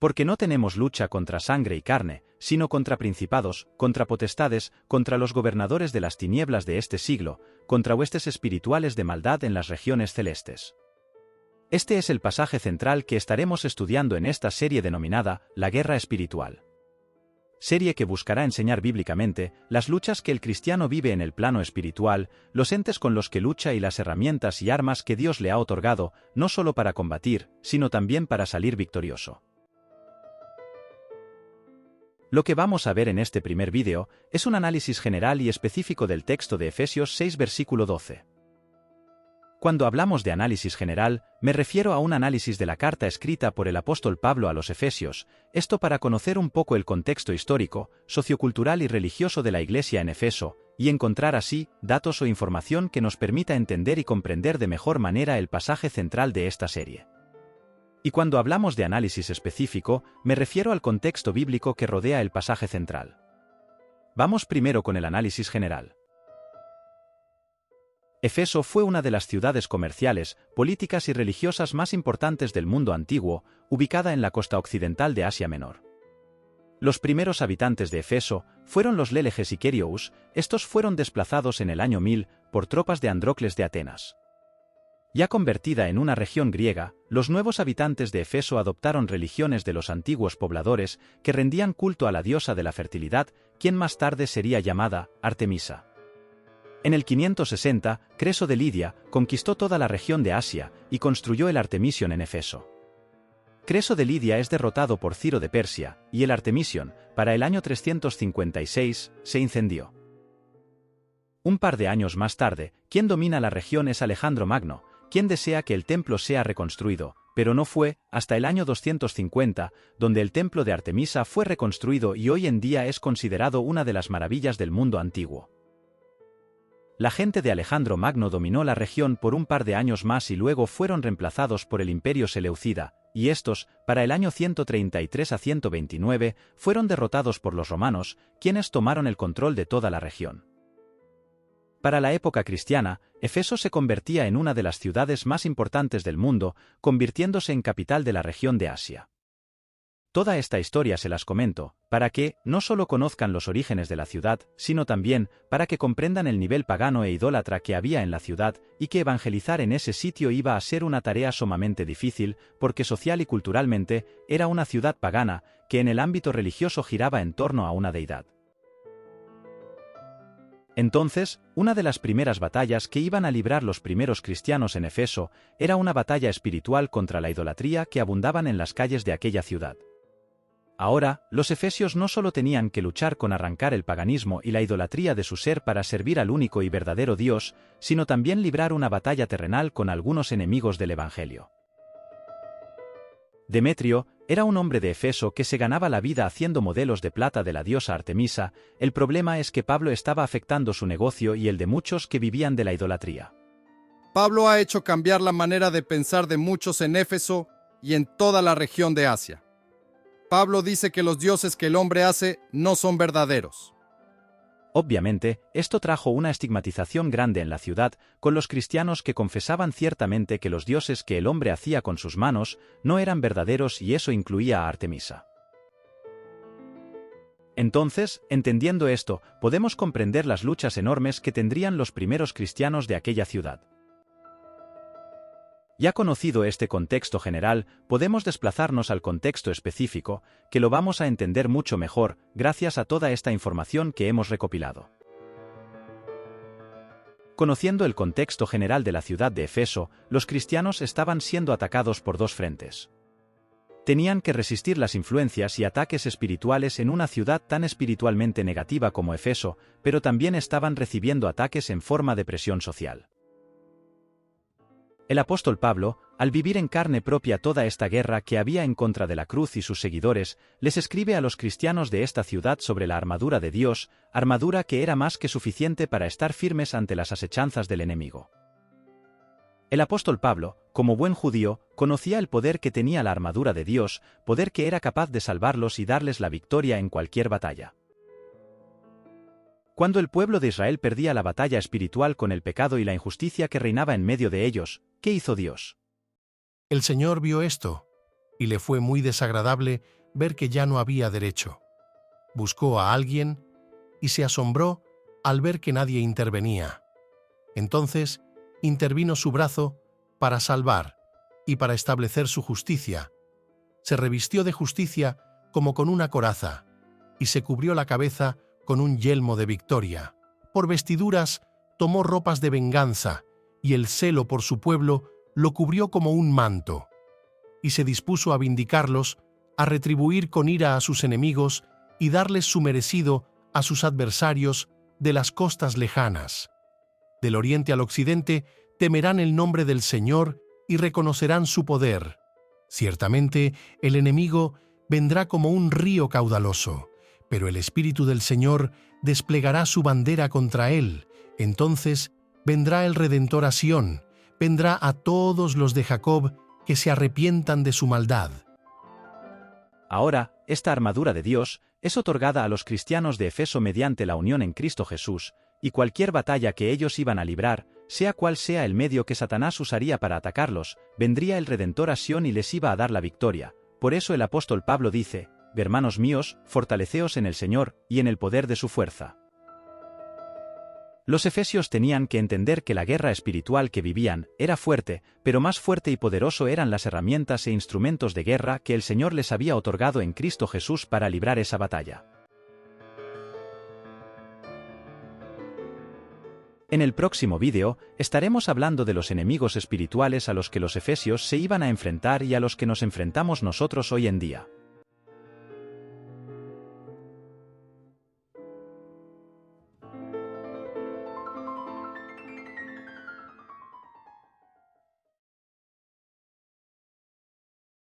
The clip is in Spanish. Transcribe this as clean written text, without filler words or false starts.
Porque no tenemos lucha contra sangre y carne, sino contra principados, contra potestades, contra los gobernadores de las tinieblas de este siglo, contra huestes espirituales de maldad en las regiones celestes. Este es el pasaje central que estaremos estudiando en esta serie denominada La Guerra Espiritual. Serie que buscará enseñar bíblicamente las luchas que el cristiano vive en el plano espiritual, los entes con los que lucha y las herramientas y armas que Dios le ha otorgado, no solo para combatir, sino también para salir victorioso. Lo que vamos a ver en este primer vídeo es un análisis general y específico del texto de Efesios 6 versículo 12. Cuando hablamos de análisis general, me refiero a un análisis de la carta escrita por el apóstol Pablo a los Efesios, esto para conocer un poco el contexto histórico, sociocultural y religioso de la iglesia en Efeso, y encontrar así datos o información que nos permita entender y comprender de mejor manera el pasaje central de esta serie. Y cuando hablamos de análisis específico, me refiero al contexto bíblico que rodea el pasaje central. Vamos primero con el análisis general. Efeso fue una de las ciudades comerciales, políticas y religiosas más importantes del mundo antiguo, ubicada en la costa occidental de Asia Menor. Los primeros habitantes de Efeso fueron los Leleges y Querious, estos fueron desplazados en el año 1000 por tropas de Andrócles de Atenas. Ya convertida en una región griega, los nuevos habitantes de Efeso adoptaron religiones de los antiguos pobladores que rendían culto a la diosa de la fertilidad, quien más tarde sería llamada Artemisa. En el 560, Creso de Lidia conquistó toda la región de Asia y construyó el Artemision en Efeso. Creso de Lidia es derrotado por Ciro de Persia, y el Artemision, para el año 356, se incendió. Un par de años más tarde, quien domina la región es Alejandro Magno, quien desea que el templo sea reconstruido, pero no fue hasta el año 250, donde el templo de Artemisa fue reconstruido y hoy en día es considerado una de las maravillas del mundo antiguo. La gente de Alejandro Magno dominó la región por un par de años más y luego fueron reemplazados por el Imperio Seleucida, y estos, para el año 133 a 129, fueron derrotados por los romanos, quienes tomaron el control de toda la región. Para la época cristiana, Efeso se convertía en una de las ciudades más importantes del mundo, convirtiéndose en capital de la región de Asia. Toda esta historia se las comento, para que no solo conozcan los orígenes de la ciudad, sino también para que comprendan el nivel pagano e idólatra que había en la ciudad y que evangelizar en ese sitio iba a ser una tarea sumamente difícil, porque social y culturalmente era una ciudad pagana que en el ámbito religioso giraba en torno a una deidad. Entonces, una de las primeras batallas que iban a librar los primeros cristianos en Efeso era una batalla espiritual contra la idolatría que abundaban en las calles de aquella ciudad. Ahora, los efesios no solo tenían que luchar con arrancar el paganismo y la idolatría de su ser para servir al único y verdadero Dios, sino también librar una batalla terrenal con algunos enemigos del Evangelio. Demetrio era un hombre de Efeso que se ganaba la vida haciendo modelos de plata de la diosa Artemisa. El problema es que Pablo estaba afectando su negocio y el de muchos que vivían de la idolatría. Pablo ha hecho cambiar la manera de pensar de muchos en Éfeso y en toda la región de Asia. Pablo dice que los dioses que el hombre hace no son verdaderos. Obviamente, esto trajo una estigmatización grande en la ciudad, con los cristianos que confesaban ciertamente que los dioses que el hombre hacía con sus manos no eran verdaderos y eso incluía a Artemisa. Entonces, entendiendo esto, podemos comprender las luchas enormes que tendrían los primeros cristianos de aquella ciudad. Ya conocido este contexto general, podemos desplazarnos al contexto específico, que lo vamos a entender mucho mejor, gracias a toda esta información que hemos recopilado. Conociendo el contexto general de la ciudad de Efeso, los cristianos estaban siendo atacados por dos frentes. Tenían que resistir las influencias y ataques espirituales en una ciudad tan espiritualmente negativa como Efeso, pero también estaban recibiendo ataques en forma de presión social. El apóstol Pablo, al vivir en carne propia toda esta guerra que había en contra de la cruz y sus seguidores, les escribe a los cristianos de esta ciudad sobre la armadura de Dios, armadura que era más que suficiente para estar firmes ante las asechanzas del enemigo. El apóstol Pablo, como buen judío, conocía el poder que tenía la armadura de Dios, poder que era capaz de salvarlos y darles la victoria en cualquier batalla. Cuando el pueblo de Israel perdía la batalla espiritual con el pecado y la injusticia que reinaba en medio de ellos, ¿qué hizo Dios? El Señor vio esto y le fue muy desagradable ver que ya no había derecho. Buscó a alguien y se asombró al ver que nadie intervenía. Entonces intervino su brazo para salvar y para establecer su justicia. Se revistió de justicia como con una coraza y se cubrió la cabeza con un yelmo de victoria. Por vestiduras tomó ropas de venganza y el celo por su pueblo lo cubrió como un manto. Y se dispuso a vindicarlos, a retribuir con ira a sus enemigos y darles su merecido a sus adversarios de las costas lejanas. Del oriente al occidente temerán el nombre del Señor y reconocerán su poder. Ciertamente el enemigo vendrá como un río caudaloso, pero el Espíritu del Señor desplegará su bandera contra él. Entonces vendrá el Redentor a Sión, vendrá a todos los de Jacob que se arrepientan de su maldad. Ahora, esta armadura de Dios es otorgada a los cristianos de Efeso mediante la unión en Cristo Jesús, y cualquier batalla que ellos iban a librar, sea cual sea el medio que Satanás usaría para atacarlos, vendría el Redentor a Sión y les iba a dar la victoria. Por eso el apóstol Pablo dice: «Hermanos míos, fortaleceos en el Señor y en el poder de su fuerza». Los efesios tenían que entender que la guerra espiritual que vivían era fuerte, pero más fuerte y poderoso eran las herramientas e instrumentos de guerra que el Señor les había otorgado en Cristo Jesús para librar esa batalla. En el próximo vídeo, estaremos hablando de los enemigos espirituales a los que los efesios se iban a enfrentar y a los que nos enfrentamos nosotros hoy en día.